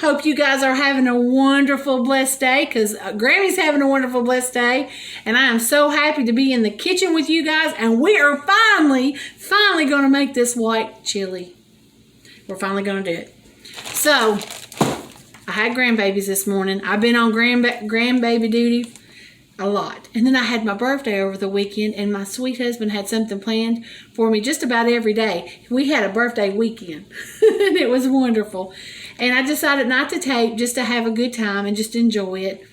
Hope you guys are having a wonderful, blessed day, because Grammie's having a wonderful, blessed day. And I am so happy to be in the kitchen with you guys. And we are finally going to make this white chili. We're finally going to do it. So, I had grandbabies this morning. I've been on grandbaby duty a lot. And then I had my birthday over the weekend, and my sweet husband had something planned for me just about every day. We had a birthday weekend, and it was wonderful. And I decided not to tape, just to have a good time and just enjoy it.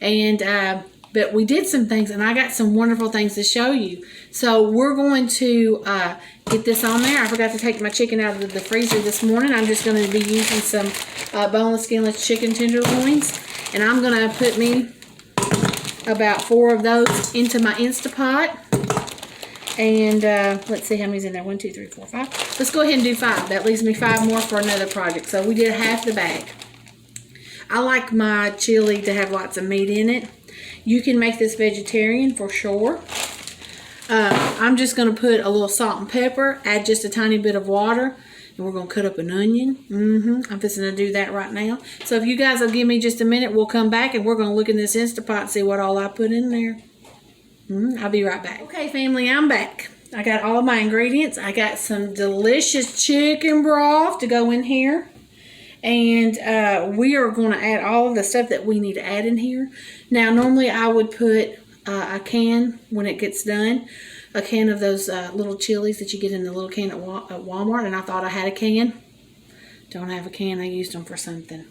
And but we did some things, and I got some wonderful things to show you. So we're going to get this on there. I forgot to take my chicken out of the freezer this morning. I'm just going to be using some boneless skinless chicken tenderloins, and I'm going to put me about 4 of those into my Instapot. And let's see how many's in there. 1, 2, 3, 4, 5. Let's go ahead and do 5. That leaves me 5 more for another project. So we did half the bag. I like my chili to have lots of meat in it. You can make this vegetarian for sure. I'm just going to put a little salt and pepper, add just a tiny bit of water, and we're going to cut up an onion. I'm fixing to do that right now. So if you guys will give me just a minute, we'll come back and we're going to look in this Instapot and see what all I put in there. I'll be right back. Okay, family, I'm back. I got all of my ingredients. I got some delicious chicken broth to go in here. And we are going to add all of the stuff that we need to add in here. Now, normally I would put a can when it gets done. A can of those little chilies that you get in the little can at Walmart. And I thought I had a can. Don't have a can. I used them for something.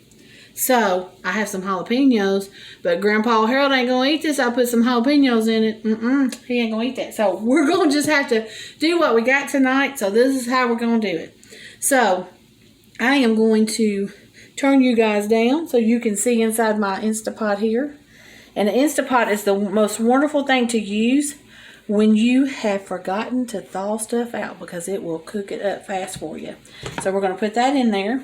So, I have some jalapenos. But Grandpa Harold ain't going to eat this. I put some jalapenos in it. He ain't going to eat that. So, we're going to just have to do what we got tonight. So, this is how we're going to do it. So, I am going to turn you guys down so you can see inside my Instapot here. And the Instapot is the most wonderful thing to use when you have forgotten to thaw stuff out, because it will cook it up fast for you. So we're going to put that in there.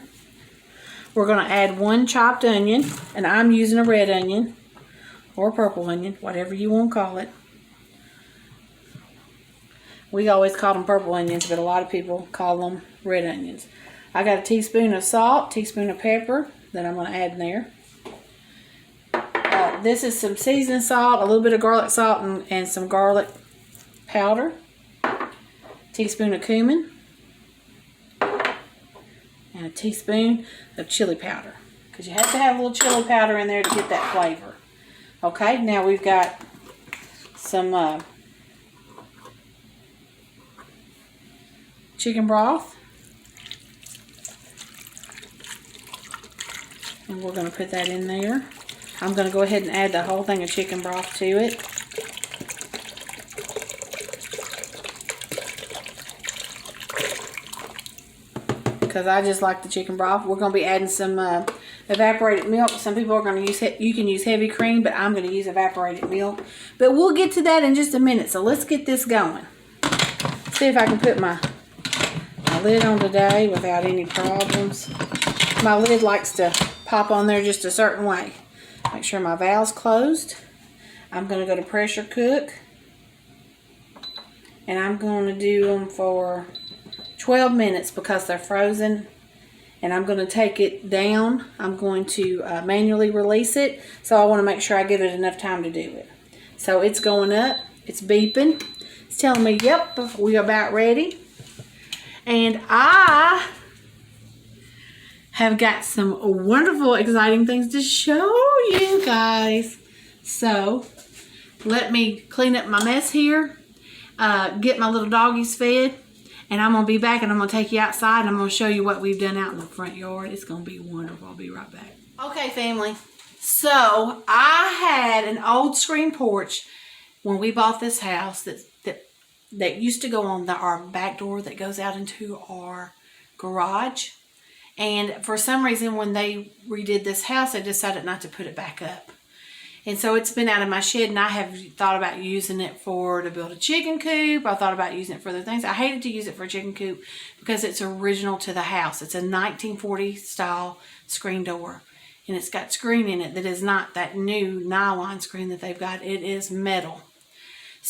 We're going to add 1 chopped onion, and I'm using a red onion or a purple onion, whatever you want to call it. We always call them purple onions, but a lot of people call them red onions. I got a teaspoon of salt, teaspoon of pepper that I'm going to add in there. This is some seasoning salt, a little bit of garlic salt, and some garlic powder. Teaspoon of cumin. And a teaspoon of chili powder. Because you have to have a little chili powder in there to get that flavor. Okay, now we've got some chicken broth. And we're going to put that in there. I'm going to go ahead and add the whole thing of chicken broth to it. Because I just like the chicken broth. We're going to be adding some evaporated milk. Some people are going to use, you can use heavy cream, but I'm going to use evaporated milk. But we'll get to that in just a minute. So let's get this going. See if I can put my lid on today without any problems. My lid likes to pop on there just a certain way. Make sure my valve's closed. I'm going to go to pressure cook. And I'm going to do them for 12 minutes because they're frozen. And I'm going to take it down. I'm going to manually release it. So I want to make sure I give it enough time to do it. So it's going up. It's beeping. It's telling me, yep, we're about ready. And I have got some wonderful, exciting things to show you guys. So, let me clean up my mess here, get my little doggies fed, and I'm going to be back and I'm going to take you outside and I'm going to show you what we've done out in the front yard. It's going to be wonderful. I'll be right back. Okay, family. So, I had an old screen porch when we bought this house that used to go on our back door that goes out into our garage. And for some reason, when they redid this house, they decided not to put it back up. And so it's been out of my shed, and I have thought about using it to build a chicken coop. I thought about using it for other things. I hated to use it for a chicken coop because it's original to the house. It's a 1940 style screen door. And it's got screen in it that is not that new nylon screen that they've got. It is metal.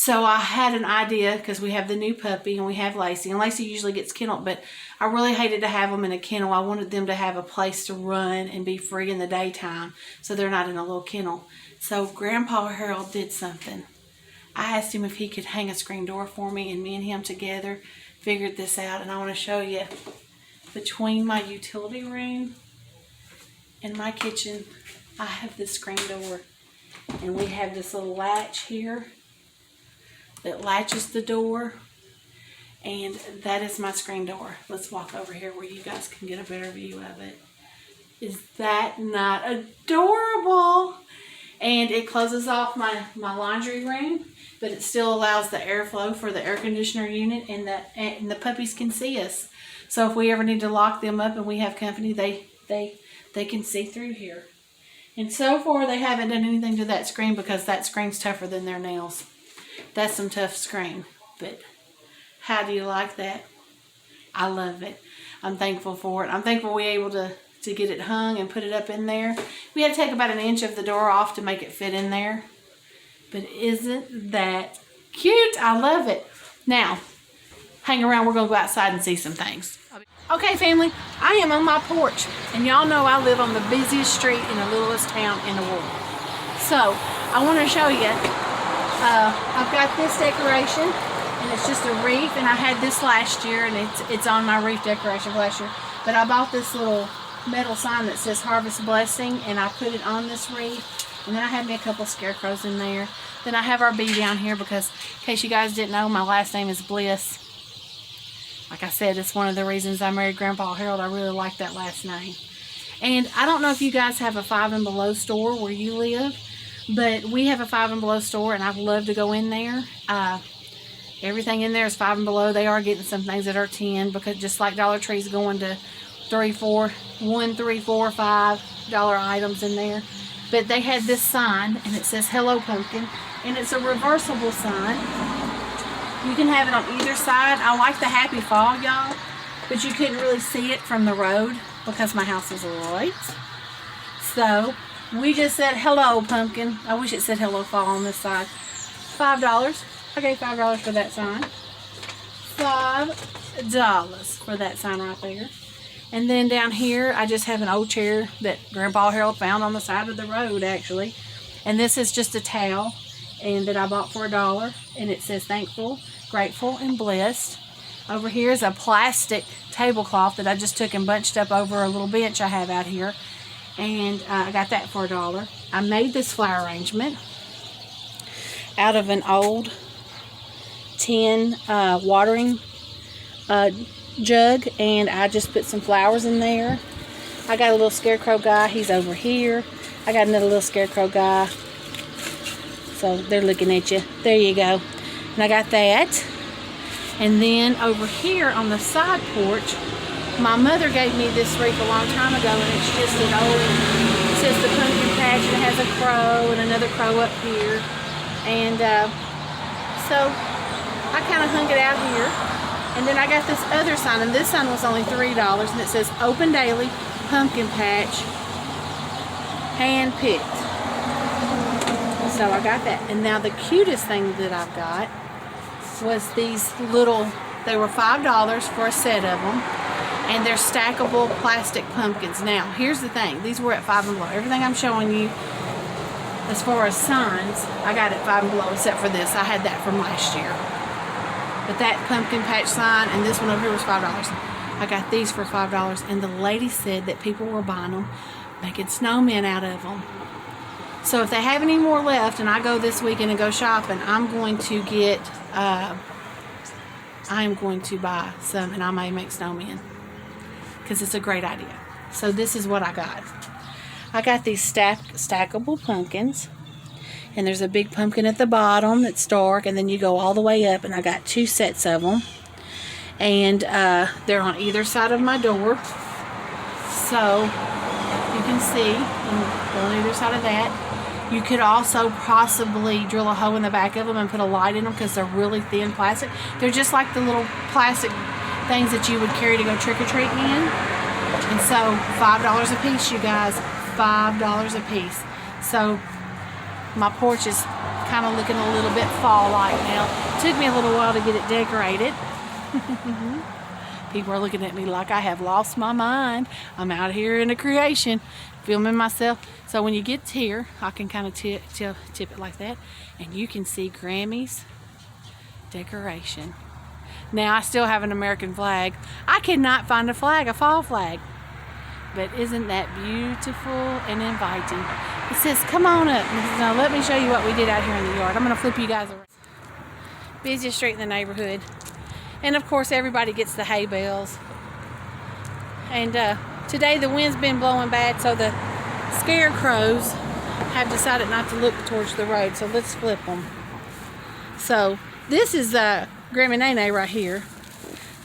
So I had an idea, because we have the new puppy and we have Lacey. And Lacey usually gets kenneled, but I really hated to have them in a kennel. I wanted them to have a place to run and be free in the daytime, so they're not in a little kennel. So Grandpa Harold did something. I asked him if he could hang a screen door for me, and me and him together figured this out. And I want to show you, between my utility room and my kitchen, I have this screen door. And we have this little latch here that latches the door. And that is my screen door. Let's walk over here where you guys can get a better view of it. Is that not adorable? And it closes off my laundry room, but it still allows the airflow for the air conditioner unit, and the puppies can see us. So if we ever need to lock them up and we have company, they can see through here. And so far they haven't done anything to that screen, because that screen's tougher than their nails. That's some tough screen. But how do you like that? I love it. I'm thankful for it. I'm thankful we were able to get it hung and put it up in there. We had to take about an inch of the door off to make it fit in there. But isn't that cute? I love it. Now, hang around. We're going to go outside and see some things. Okay, family, I am on my porch. And y'all know I live on the busiest street in the littlest town in the world. So, I want to show you. I've got this decoration. And it's just a wreath. And I had this last year. And it's on my wreath decoration for last year. But I bought this little metal sign that says Harvest Blessing, and I put it on this wreath. And then I had me a couple scarecrows in there. Then I have our bee down here, because in case you guys didn't know, my last name is Bliss. Like I said, it's one of the reasons I married Grandpa Harold. I really like that last name. And I don't know if you guys have a 5 and Below store where you live, but we have a 5 and Below store, and I'd love to go in there. Everything in there is 5 and Below. They are getting some things that are 10, because just like Dollar Tree's going to $1, $3, $4, $5 items in there. But they had this sign, and it says Hello Pumpkin, and it's a reversible sign. You can have it on either side. I like the happy fall, y'all, but you couldn't really see it from the road because my house is right. So we just said Hello Pumpkin. I wish it said Hello Fall on this side. $5. I gave $5 for that sign. $5 for that sign right there. And then down here, I just have an old chair that Grandpa Harold found on the side of the road, actually. And this is just a towel, and that I bought for $1. And it says thankful, grateful, and blessed. Over here is a plastic tablecloth that I just took and bunched up over a little bench I have out here. And I got that for $1. I made this flower arrangement out of an old tin watering jug, and I just put some flowers in there. I got a little scarecrow guy. He's over here. I got another little scarecrow guy. So they're looking at you. There you go. And I got that. And then over here on the side porch, my mother gave me this wreath a long time ago, and it's just an old, it says the pumpkin patch, and it has a crow and another crow up here. And so I kind of hung it out here. And then I got this other sign, and this sign was only $3, and it says Open Daily Pumpkin Patch, hand picked. So I got that. And now the cutest thing that I've got was these little, they were $5 for a set of them, and they're stackable plastic pumpkins. Now, here's the thing. These were at 5 and Below. Everything I'm showing you as far as signs, I got at 5 and Below, except for this. I had that from last year. But that pumpkin patch sign and this one over here was $5. I got these for $5, and the lady said that people were buying them, making snowmen out of them. So if they have any more left, and I go this weekend and go shopping, I'm going to get, I'm going to buy some, and I may make snowmen, because it's a great idea. So this is what I got. I got these stackable pumpkins. And there's a big pumpkin at the bottom that's dark, and then you go all the way up, and I got 2 sets of them. And they're on either side of my door. So you can see, and go on either side of that. You could also possibly drill a hole in the back of them and put a light in them, because they're really thin plastic. They're just like the little plastic things that you would carry to go trick-or-treating in. And so $5 a piece, you guys. $5 a piece. So my porch is kind of looking a little bit fall-like now. It took me a little while to get it decorated. People are looking at me like I have lost my mind. I'm out here in a creation, filming myself. So when you get here, I can kind of tip it like that, and you can see Grammie's decoration. Now I still have an American flag. I cannot find a flag, a fall flag. But isn't that beautiful and inviting? It says, come on up. Now let me show you what we did out here in the yard. I'm going to flip you guys around. Busiest street in the neighborhood. And of course everybody gets the hay bales. And today the wind's been blowing bad, so the scarecrows have decided not to look towards the road. So let's flip them. So this is Grammie Nae Nae right here.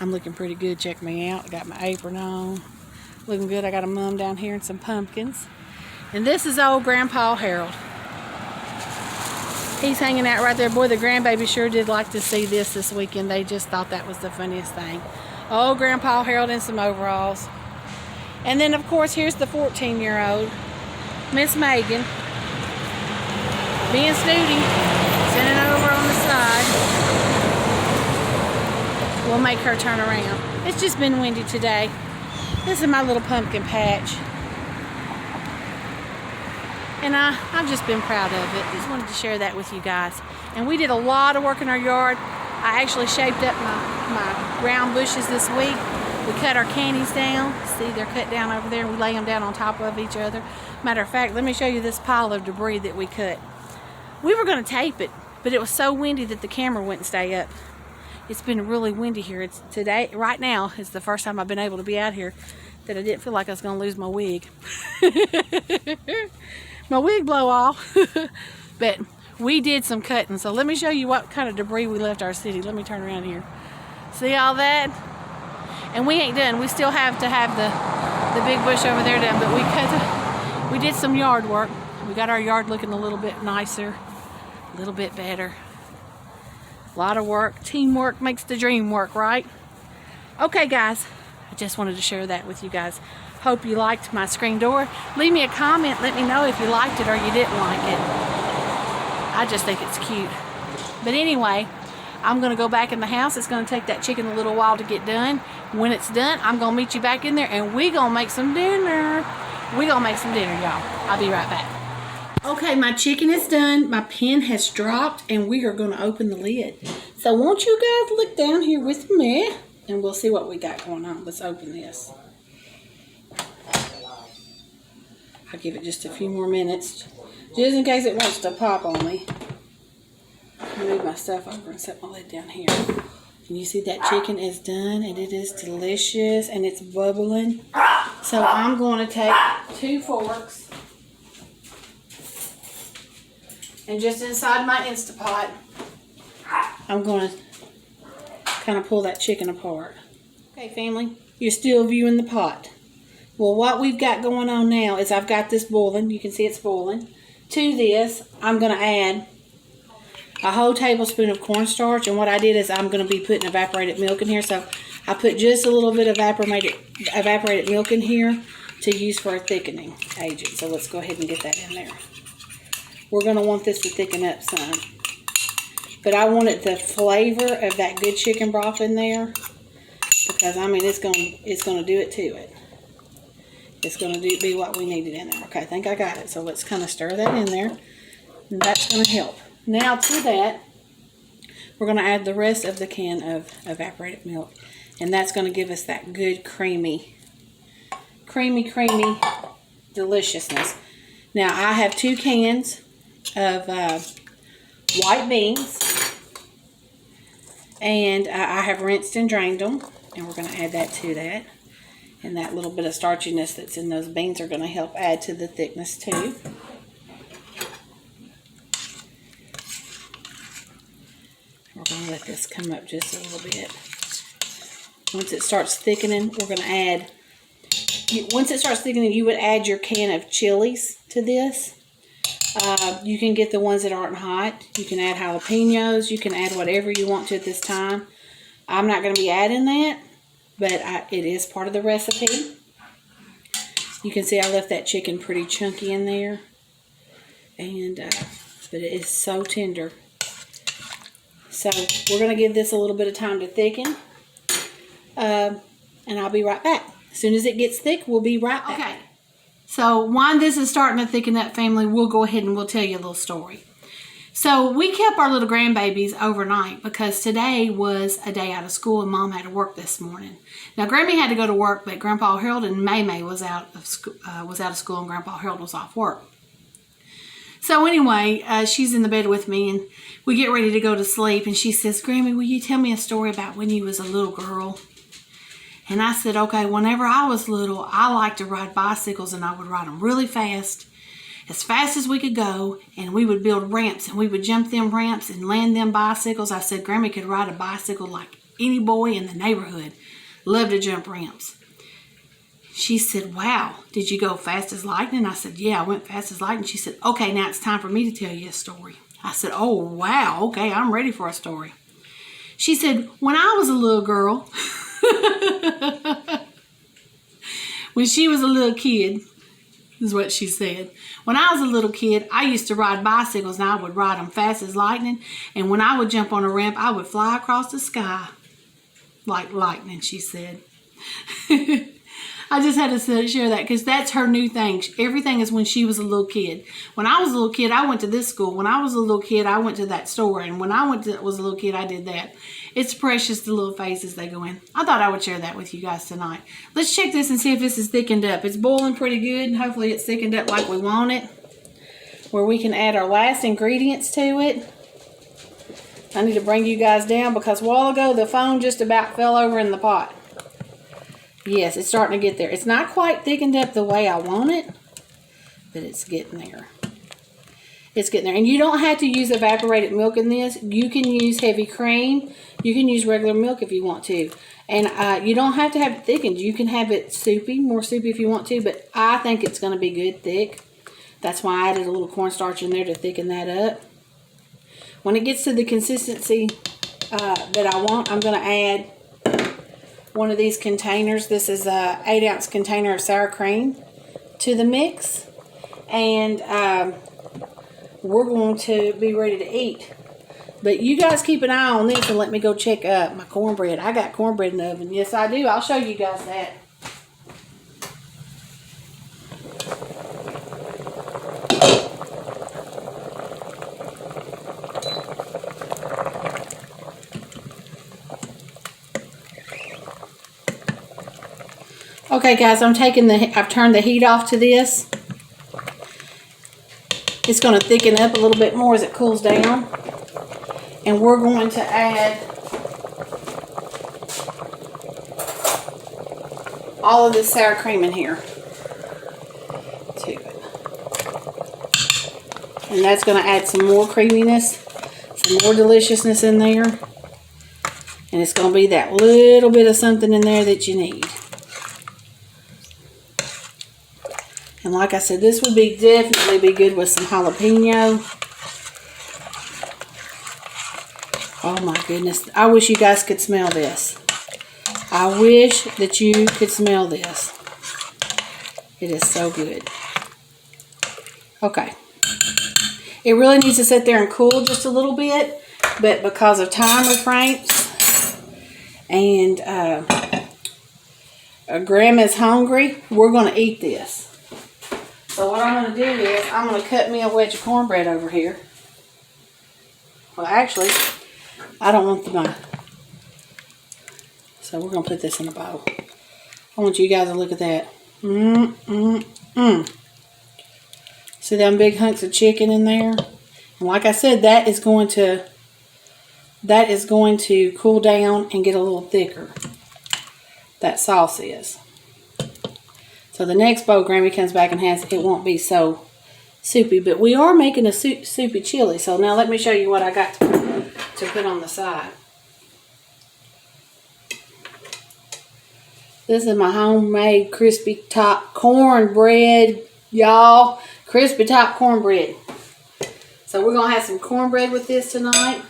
I'm looking pretty good. Check me out. I got my apron on. Looking good. I got a mum down here and some pumpkins. And this is old Grandpa Harold. He's hanging out right there. Boy, the grandbaby sure did like to see this weekend. They just thought that was the funniest thing. Old Grandpa Harold in some overalls. And then, of course, here's the 14-year-old, Miss Megan, being snooty, sitting over on the side. We'll make her turn around. It's just been windy today. This is my little pumpkin patch. And I've just been proud of it. Just wanted to share that with you guys. And we did a lot of work in our yard. I actually shaped up my ground bushes this week. We cut our candies down. See, they're cut down over there. We lay them down on top of each other. Matter of fact, let me show you this pile of debris that we cut. We were going to tape it, but it was so windy that the camera wouldn't stay up. It's been really windy here. It's today, right now, is the first time I've been able to be out here that I didn't feel like I was going to lose my wig. My wig blow off. But we did some cutting. So let me show you what kind of debris we left our city. Let me turn around here. See all that? And we ain't done. We still have to have the big bush over there done. But we did some yard work. We got our yard looking a little bit nicer, a little bit better. A lot of work. Teamwork makes the dream work, right? Okay, guys. I just wanted to share that with you guys. Hope you liked my screen door. Leave me a comment. Let me know if you liked it or you didn't like it. I just think it's cute. But anyway, I'm going to go back in the house. It's going to take that chicken a little while to get done. When it's done, I'm going to meet you back in there and we're going to make some dinner. We're going to make some dinner, y'all. I'll be right back. Okay, my chicken is done. My pen has dropped and we are going to open the lid. So won't you guys look down here with me and we'll see what we got going on. Let's open this. I'll give it just a few more minutes just in case it wants to pop on me. I'll move my stuff over and set my lid down here. Can you see that chicken is done and it is delicious and it's bubbling? So I'm going to take 2 forks and just inside my Instapot, I'm going to kind of pull that chicken apart. Okay, family, you're still viewing the pot. Well, what we've got going on now is I've got this boiling. You can see it's boiling. To this, I'm going to add a whole tablespoon of cornstarch. And what I did is I'm going to be putting evaporated milk in here. So I put just a little bit of evaporated milk in here to use for a thickening agent. So let's go ahead and get that in there. We're going to want this to thicken up some. But I wanted the flavor of that good chicken broth in there. Because, I mean, it's going to do it to it. It's going to be what we needed in there. Okay, I think I got it. So let's kind of stir that in there. And that's going to help. Now to that, we're going to add the rest of the can of evaporated milk. And that's going to give us that good creamy deliciousness. Now I have 2 cans of white beans. And I have rinsed and drained them. And we're going to add that to that. And that little bit of starchiness that's in those beans are going to help add to the thickness too. We're going to let this come up just a little bit. Once it starts thickening, we're going to add, once it starts thickening, you would add your can of chilies to this. You can get the ones that aren't hot. You can add jalapenos. You can add whatever you want to at this time. I'm not going to be adding that, but it is part of the recipe. You can see I left that chicken pretty chunky in there. And but but it is so tender. So we're going to give this a little bit of time to thicken. And I'll be right back. As soon as it gets thick, we'll be right back. Okay. So while this is starting to thicken up, family, we'll go ahead and we'll tell you a little story. So we kept our little grandbabies overnight because today was a day out of school and Mom had to work this morning. Now Grammie had to go to work, but Grandpa Harold and Nae Nae was out of school, and Grandpa Harold was off work. So anyway, she's in the bed with me and we get ready to go to sleep, and she says, "Grammie, will you tell me a story about when you was a little girl?" And I said, "Okay, whenever I was little, I liked to ride bicycles, and I would ride them really fast as we could go, and we would build ramps, and we would jump them ramps and land them bicycles." I said, "Grammie could ride a bicycle like any boy in the neighborhood. Loved to jump ramps." She said, "Wow, did you go fast as lightning?" I said, "Yeah, I went fast as lightning." She said, "Okay, now it's time for me to tell you a story." I said, "Oh, wow, okay, I'm ready for a story." She said, "When I was a little girl," when she was a little kid, is what she said. "When I was a little kid, I used to ride bicycles, and I would ride them fast as lightning. And when I would jump on a ramp, I would fly across the sky like lightning," she said. I just had to share that because that's her new thing. Everything is when she was a little kid. When I was a little kid, I went to this school. When I was a little kid, I went to that store. And when I was a little kid, I did that. It's precious, the little phases they go in. I thought I would share that with you guys tonight. Let's check this and see if this is thickened up. It's boiling pretty good, and hopefully it's thickened up like we want it, where we can add our last ingredients to it. I need to bring you guys down because a while ago the phone just about fell over in the pot. Yes, it's starting to get there. It's not quite thickened up the way I want it, but it's getting there. It's getting there. And you don't have to use evaporated milk in this. You can use heavy cream. You can use regular milk if you want to. And you don't have to have it thickened. You can have it soupy, more soupy if you want to, but I think it's going to be good thick. That's why I added a little cornstarch in there to thicken that up. When it gets to the consistency that I want, I'm going to add one of these containers. This is a 8-ounce container of sour cream to the mix, and we're going to be ready to eat. But you guys keep an eye on this and let me go check my cornbread. I got cornbread in the oven. Yes, I do. I'll show you guys that. Okay guys, I've turned the heat off to this. It's going to thicken up a little bit more as it cools down. And we're going to add all of this sour cream in here to it. And that's going to add some more creaminess, some more deliciousness in there. And it's going to be that little bit of something in there that you need. And like I said, this would definitely be good with some jalapeno. Oh my goodness. I wish you guys could smell this. I wish that you could smell this. It is so good. Okay. It really needs to sit there and cool just a little bit. But because of time restraints and Grandma's hungry, we're going to eat this. So what I'm going to do is I'm going to cut me a wedge of cornbread over here. Well, actually, I don't want the so we're going to put this in a bowl. I want you guys to look at that. See them big hunks of chicken in there? And like I said, that is going to cool down and get a little thicker. That sauce is. So the next bowl Grammie comes back and has, it won't be so soupy. But we are making a soupy chili. So now let me show you what I got to put on the side. This is my homemade crispy top cornbread, y'all. Crispy top cornbread. So we're going to have some cornbread with this tonight.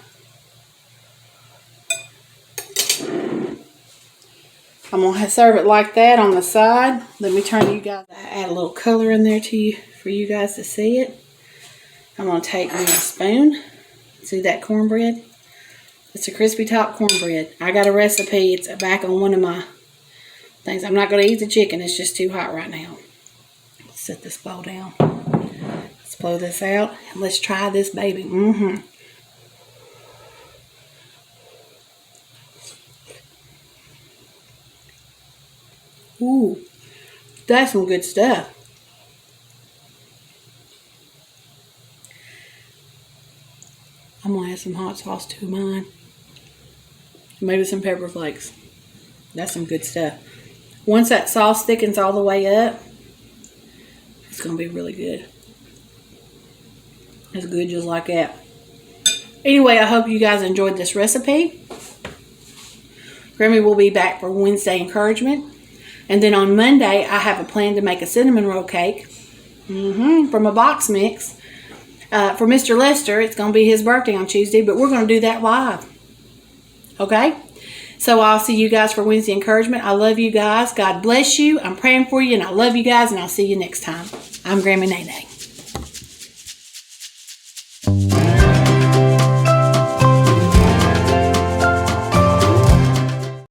I'm going to serve it like that on the side. Let me turn you guys, add a little color in there to you for you guys to see it. I'm going to take me a spoon. See that cornbread? It's a crispy top cornbread. I got a recipe. It's back on one of my things. I'm not going to eat the chicken. It's just too hot right now. Let's set this bowl down. Let's blow this out. And let's try this baby. Ooh, that's some good stuff. I'm going to add some hot sauce to mine. Maybe some pepper flakes. That's some good stuff. Once that sauce thickens all the way up, it's going to be really good. It's good just like that. Anyway, I hope you guys enjoyed this recipe. Grammie will be back for Wednesday encouragement. And then on Monday, I have a plan to make a cinnamon roll cake from a box mix. For Mr. Lester, it's going to be his birthday on Tuesday, but we're going to do that live. Okay? So I'll see you guys for Wednesday encouragement. I love you guys. God bless you. I'm praying for you, and I love you guys, and I'll see you next time. I'm Grammie Nae Nae.